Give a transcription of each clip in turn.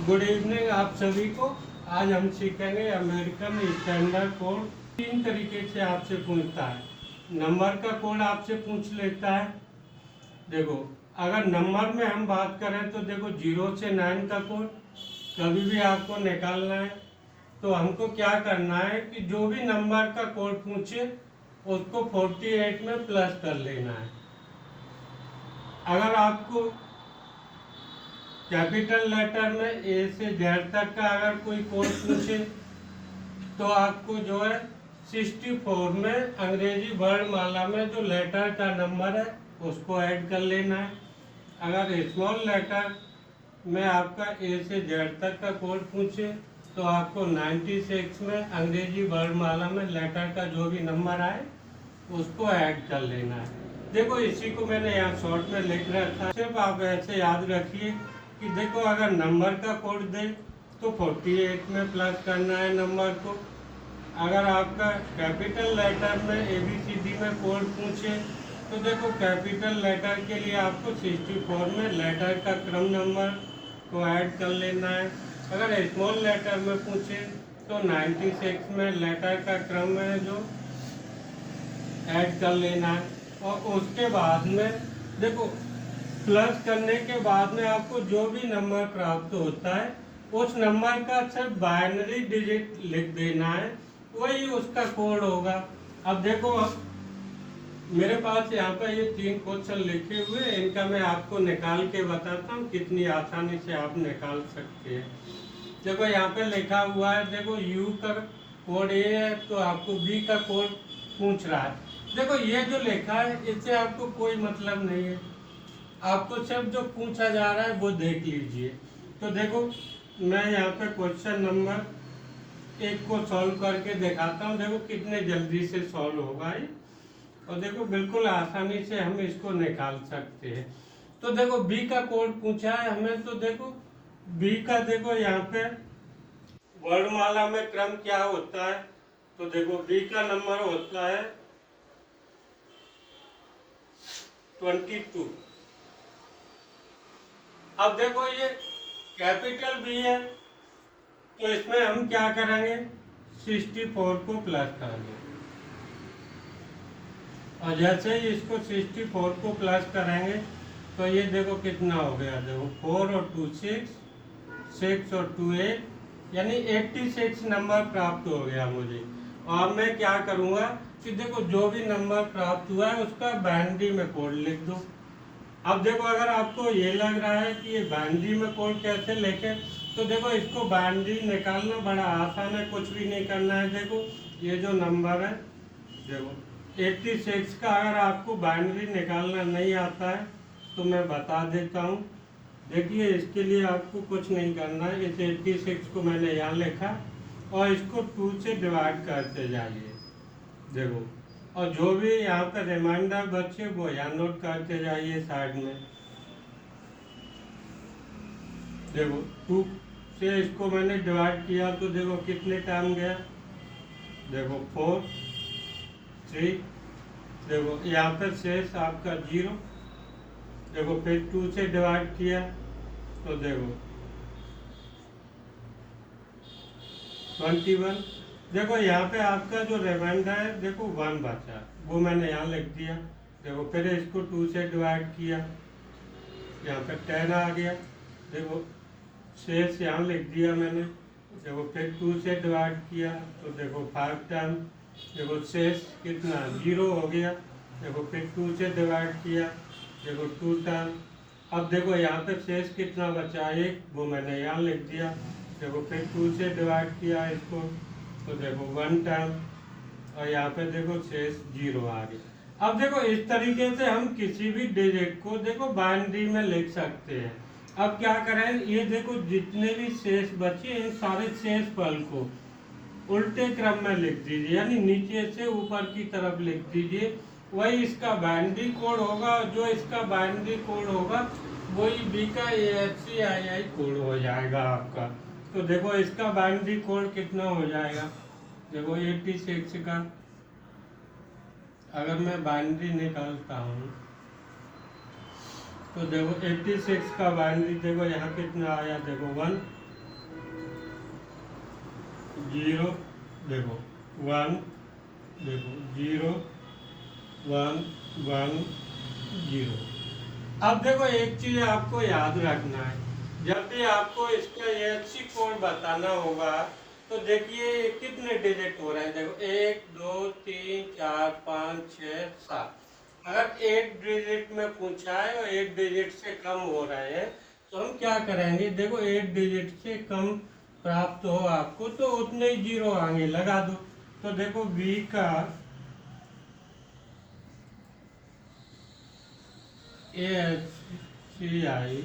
Good evening आप सभी को। आज हम सीखेंगे अमेरिकन स्टैंडर्ड कोड। तीन तरीके से आपसे पूछता है। नंबर का कोड आपसे पूछ लेता है। देखो, अगर नंबर में हम बात करें तो देखो 0 से 9 का कोड कभी भी आपको निकालना है तो हमको क्या करना है कि जो भी नंबर का कोड पूछे उसको 48 में प्लस कर लेना है। अगर आपको कैपिटल लेटर में ए से जेड तक का अगर कोई कोड पूछे तो आपको जो है 64 में अंग्रेजी वर्णमाला में जो लेटर का नंबर है उसको ऐड कर लेना है। अगर स्मॉल लेटर में आपका ए से जेड तक का कोड पूछे तो आपको 96 में अंग्रेजी वर्णमाला में लेटर का जो भी नंबर आए उसको ऐड कर लेना है। देखो, इसी को मैंने यहाँ शॉर्ट में लिख रखा है, सिर्फ आप ऐसे याद रखिए कि देखो अगर नंबर का कोड दे तो 48 में प्लस करना है नंबर को। अगर आपका कैपिटल लेटर में ABCD में कोड पूछे तो देखो कैपिटल लेटर के लिए आपको 64 में लेटर का क्रम नंबर को ऐड कर लेना है। अगर स्मॉल लेटर में पूछे तो 96 में लेटर का क्रम है जो ऐड कर लेना है। और उसके बाद में देखो प्लस करने के बाद में आपको जो भी नंबर प्राप्त होता है उस नंबर का सिर्फ बाइनरी डिजिट लिख देना है, वही उसका कोड होगा। अब देखो, मेरे पास यहाँ पर ये 3 क्वेश्चन लिखे हुए हैं, इनका मैं आपको निकाल के बताता हूँ कितनी आसानी से आप निकाल सकते हैं। देखो यहाँ पे लिखा हुआ है, देखो U का कोड A है तो आपको B का कोड पूछ रहा है। देखो ये जो लिखा है इससे आपको कोई मतलब नहीं है, आपको सिर्फ जो पूछा जा रहा है वो देख लीजिए। तो देखो मैं यहाँ पे क्वेश्चन नंबर 1 को सॉल्व करके दिखाता हूँ, देखो कितने जल्दी से सॉल्व होगा ये। और देखो बिल्कुल आसानी से हम इसको निकाल सकते हैं। तो देखो B का कोड पूछा है हमें, तो देखो B का देखो यहाँ पे वर्णमाला में क्रम क्या होता है, तो देखो B का नंबर होता है 22। अब देखो ये कैपिटल B है तो इसमें हम क्या करेंगे, 64 को प्लस करेंगे। और जैसे ही इसको 64 को प्लस करेंगे तो ये देखो कितना हो गया, देखो 4 और 2 6, 6 और 2 8, यानी 86 नंबर प्राप्त हो गया मुझे। और मैं क्या करूँगा कि देखो जो भी नंबर प्राप्त हुआ है उसका बाइनरी में कोड लिख दो। अब देखो अगर आपको ये लग रहा है कि ये बाइनरी में कोड कैसे लिखें, तो देखो इसको बाइनरी निकालना बड़ा आसान है, कुछ भी नहीं करना है। देखो ये जो नंबर है, देखो 86 का अगर आपको बाइनरी निकालना नहीं आता है तो मैं बता देता हूँ। देखिए इसके लिए आपको कुछ नहीं करना है, इस 86 को मैंने यहाँ लिखा और इसको 2 से डिवाइड करते जाइए। देखो, और जो भी यहाँ पे रिमाइंडर बचे वो यहाँ नोट करते जाइए साइड में। देखो 2 से इसको मैंने डिवाइड किया तो देखो कितने टाइम गया, देखो 4 3, देखो यहाँ पर शेष आपका 0। देखो फिर 2 से डिवाइड किया तो देखो 21। देखो यहाँ पे आपका जो रिमाइंडर है देखो 1 बचा, वो मैंने यहाँ लिख दिया। देखो फिर इसको 2 से डिवाइड किया, यहाँ पे 10 आ गया। देखो शेष यहाँ लिख दिया मैंने। देखो फिर 2 से डिवाइड किया तो देखो 5 टाइम, देखो शेष कितना 0 हो गया। देखो फिर 2 से डिवाइड किया, देखो 2 टाइम। अब देखो यहाँ पे शेष कितना बचा 1, वो मैंने यहाँ लिख दिया। देखो फिर 2 से डिवाइड किया इसको तो देखो 1 टाइम, और यहाँ पे देखो शेष 0 आ गया। अब देखो इस तरीके से हम किसी भी डिजिट को देखो बाइनरी में लिख सकते हैं। अब क्या करें, ये देखो जितने भी शेष बचे इन सारे शेष फल को उल्टे क्रम में लिख दीजिए, यानी नीचे से ऊपर की तरफ लिख दीजिए। वही इसका बाइनरी कोड होगा, जो इसका बाइनरी कोड होगा वही B का AHCII कोड हो जाएगा आपका। तो देखो इसका बाइनरी कोड कितना हो जाएगा, देखो 86 का अगर मैं बाइनरी निकालता हूँ तो देखो 86 का बाइनरी देखो यहाँ कितना आया, देखो 1। जीरो, देखो वन, देखो जीरो वन वन जीरो। अब देखो एक चीज आपको याद रखना है, जब भी आपको इसका EHC कोड बताना होगा तो देखिए कितने डिजिट हो रहे हैं। देखो एक दो तीन चार पाँच छः सात। अगर एक डिजिट में पूछा है और एक डिजिट से कम हो रहे हैं तो हम क्या करेंगे, देखो एक डिजिट से कम प्राप्त हो आपको तो उतने ही जीरो आगे लगा दो। तो देखो V का AHCI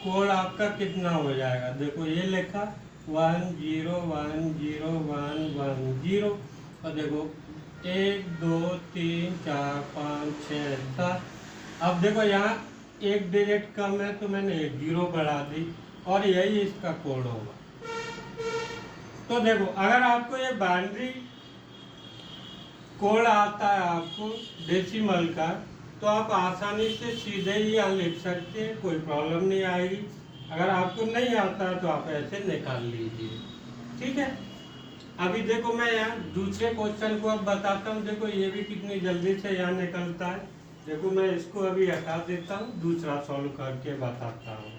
कोड आपका कितना हो जाएगा, देखो ये लिखा 10101110 और देखो 1 2 3 4 5 6 7। अब देखो यहाँ एक डिजिट कम है तो मैंने एक जीरो बढ़ा दी और यही इसका कोड होगा। तो देखो अगर आपको ये बाइनरी कोड आता है आपको डेसिमल का तो आप आसानी से सीधे ही यहाँ लिख सकते हैं, कोई प्रॉब्लम नहीं आएगी। अगर आपको नहीं आता है तो आप ऐसे निकाल लीजिए, ठीक है। अभी देखो मैं यहाँ दूसरे क्वेश्चन को अब बताता हूँ। देखो ये भी कितनी जल्दी से यहाँ निकलता है। देखो मैं इसको अभी हटा देता हूँ, दूसरा सॉल्व करके बताता हूँ।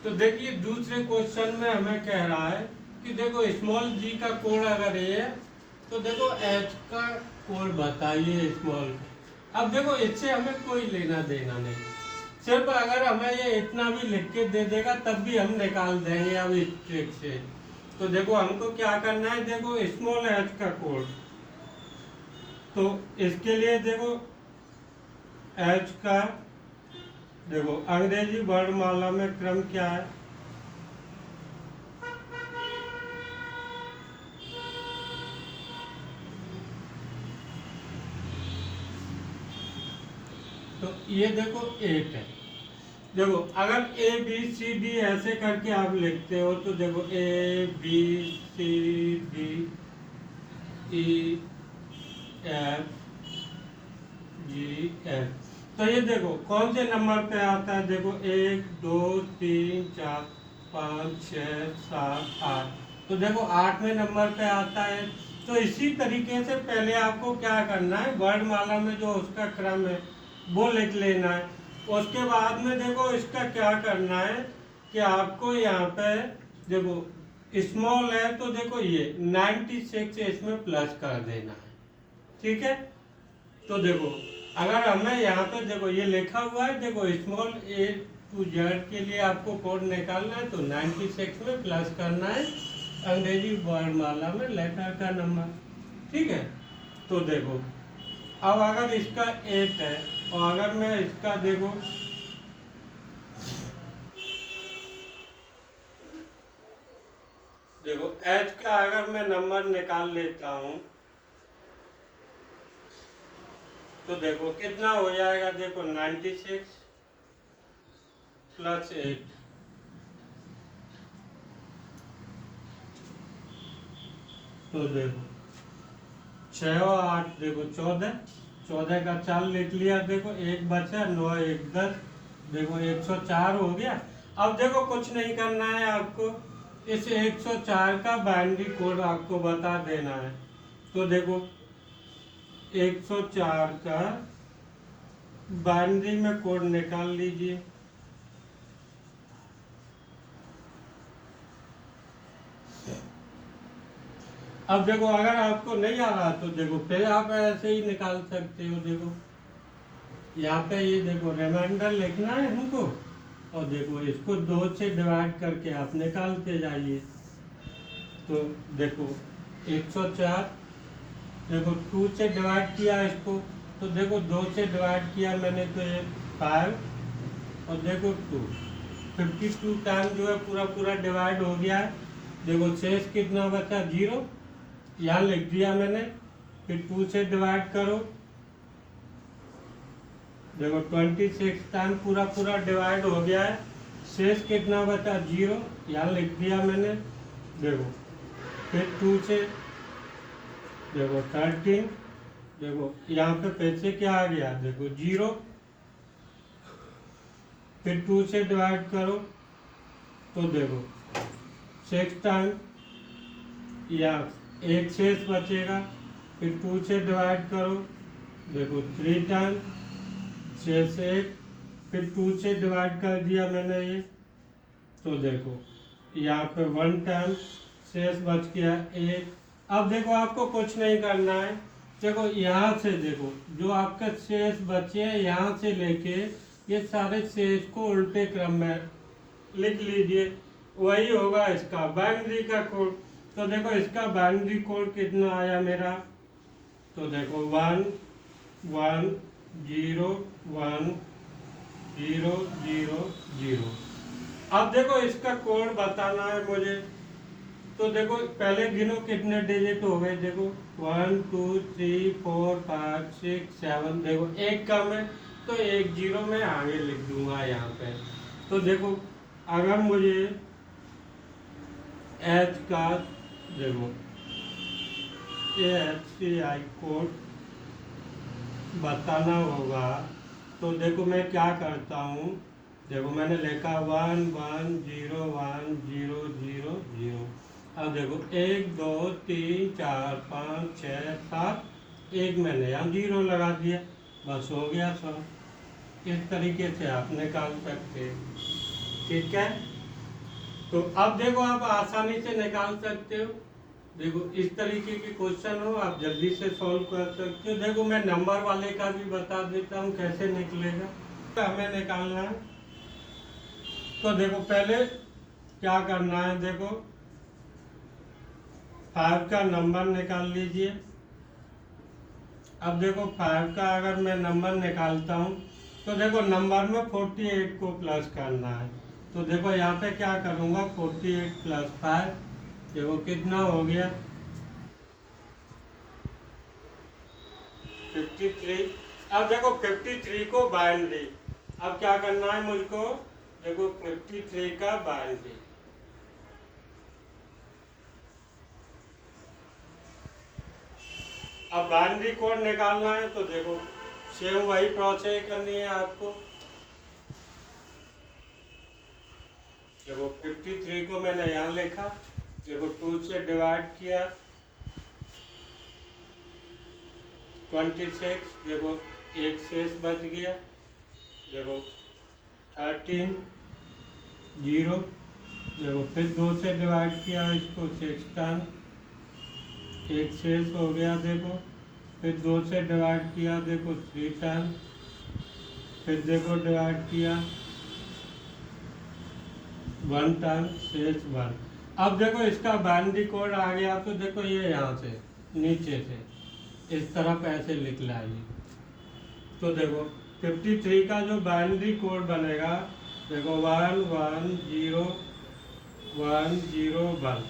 तो देखिए दूसरे क्वेश्चन में हमें कह रहा है कि देखो स्मॉल जी का कोड अगर ये है तो देखो एच का कोड बताइए स्मॉल। अब देखो इससे हमें कोई लेना देना नहीं, सिर्फ अगर हमें ये इतना भी लिख के दे देगा तब भी हम निकाल देंगे अब इस ट्रिक से। तो देखो हमको क्या करना है, देखो स्मॉल एच का कोड, तो इसके लिए देखो एच का देखो अंग्रेजी वर्णमाला में क्रम क्या है, तो ये देखो 8 है। देखो अगर ABCD ऐसे करके आप लिखते हो तो देखो ABCDEFGH। तो ये देखो कौन से नंबर पे आता है, देखो 1 2 3 4 5 6 7 8। तो देखो 8वें नंबर पे आता है। तो इसी तरीके से पहले आपको क्या करना है, वर्णमाला में जो उसका क्रम है वो लिख लेना है। उसके बाद में देखो इसका क्या करना है कि आपको यहाँ पे देखो स्मॉल है तो देखो ये 96 इसमें प्लस कर देना है, ठीक है। तो देखो अगर हमें यहाँ पे देखो ये लिखा हुआ है, देखो स्मॉल A to Z के लिए आपको कोड निकालना है तो 96 में प्लस करना है अंग्रेजी वर्णमाला में लेटर का नंबर, ठीक है। तो देखो अब अगर इसका 8 है और अगर मैं इसका देखो H का अगर मैं नंबर निकाल लेता हूं तो देखो कितना हो जाएगा, देखो 96 प्लस 8, तो देखो 6 और 8 देखो 14 का 4 लिख लिया। देखो एक बचा 9 1 10, देखो 104 हो गया। अब देखो कुछ नहीं करना है आपको, इस 104 का बाइनरी कोड आपको बता देना है। तो देखो 104 का बाइनरी में कोड निकाल लीजिए। अब देखो अगर आपको नहीं आ रहा तो देखो फिर आप ऐसे ही निकाल सकते हो। देखो यहाँ पे ये देखो रिमाइंडर लिखना है हमको और देखो इसको 2 से डिवाइड करके आप निकालते जाइए। तो देखो 104 देखो 2 से डिवाइड किया इसको, तो देखो 2 से डिवाइड किया मैंने तो ये 5 और देखो 2, 52 टाइम जो है पूरा पूरा डिवाइड हो गया है। देखो शेष कितना बचा 0, यहाँ लिख दिया मैंने। फिर 2 से डिवाइड करो, देखो 26 टाइम पूरा पूरा डिवाइड हो गया है। शेष कितना बचा 0, यहाँ लिख दिया मैंने। देखो फिर 2 से देखो 13, देखो यहाँ पे पैसे क्या आ गया, देखो 0, फिर 2 से डिवाइड करो तो देखो 6 टाइम या 1 शेष बचेगा, फिर 2 से डिवाइड करो, देखो 3 टाइम 6 से 1, फिर 2 से डिवाइड कर दिया मैंने ये, तो देखो यहाँ पे 1 टाइम शेष बच गया 1। अब देखो आपको कुछ नहीं करना है, देखो यहाँ से देखो जो आपका शेष बचे हैं यहाँ से लेके ये सारे शेष को उल्टे क्रम में लिख लीजिए, वही होगा इसका बाइनरी का कोड। तो देखो इसका बाइनरी कोड कितना आया मेरा, तो देखो 1 1 0 1 0 0 0। अब देखो इसका कोड बताना है मुझे, तो देखो पहले गिनो कितने डिजिट हो गए, देखो 1 2 3 4 5 6 7, देखो एक कम है तो 1 0 में आगे लिख दूंगा यहाँ पे। तो देखो अगर मुझे एच का देखो AHCI कोड बताना होगा, तो देखो मैं क्या करता हूँ, देखो मैंने लिखा 1 1 0 1 0 0 0। अब देखो 1 2 3 4 5 6 7, एक मैंने यहाँ 0 लगा दिया, बस हो गया सब। इस तरीके से आप निकाल सकते हैं, ठीक है। तो अब देखो आप आसानी से निकाल सकते हो, देखो इस तरीके के क्वेश्चन हो आप जल्दी से सॉल्व कर सकते हो। देखो मैं नंबर वाले का भी बता देता हूँ कैसे निकलेगा, तो हमें निकालना है। तो देखो पहले क्या करना है, देखो 5 का नंबर निकाल लीजिए। अब देखो 5 का अगर मैं नंबर निकालता हूँ तो देखो नंबर में 48 को प्लस करना है, तो देखो यहाँ पे क्या करूँगा 48 प्लस 5, देखो कितना हो गया 53। अब देखो 53 को बाइनरी, अब क्या करना है मुझको, देखो 53 का बाइनरी, अब बाइनरी कोड निकालना है, तो देखो सेम वही प्रोसेस करनी है आपको। देखो 53 को मैंने यहाँ लिखा, देखो 2 से डिवाइड किया 26, देखो एक शेष बच गया, देखो 13 0, देखो फिर 2 से डिवाइड किया इसको 6 टाइम, एक शेष हो गया, देखो फिर 2 से डिवाइड किया, देखो 3 टाइम, फिर देखो डिवाइड किया 1 टाइम, शेष 1। अब देखो इसका बाइनरी कोड आ गया, तो देखो ये यहाँ से नीचे से इस तरफ ऐसे लिख लाइए। तो देखो 53 का जो बाइनरी कोड बनेगा, देखो 1 1 0 1 0 1।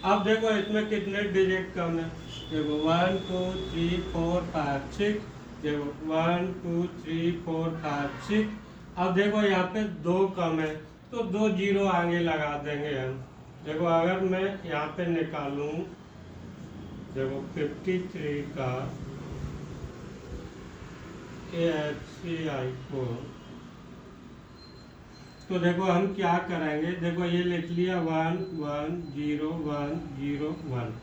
अब देखो इसमें कितने डिजिट कम है, देखो 1 2 3 4 5 6, देखो 1 2 3 4 5 6। अब देखो यहाँ पे 2 कम है तो 2 0 आगे लगा देंगे हम। देखो अगर मैं यहाँ पे निकालूं, देखो 53 का AHCI कोड, तो देखो हम क्या करेंगे, देखो ये लिख लिया 1 1 0 1 0 1,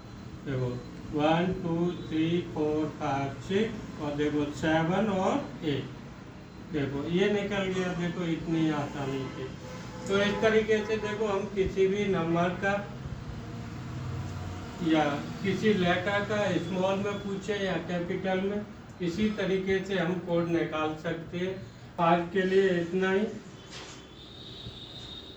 देखो 1 2 3 4 5 6 और देखो 7 और 8, देखो ये निकल गया, देखो इतनी आसानी से। तो इस तरीके से देखो हम किसी भी नंबर का या किसी लेटर का स्मॉल में पूछे या कैपिटल में, इसी तरीके से हम कोड निकाल सकते हैं। आज के लिए इतना ही।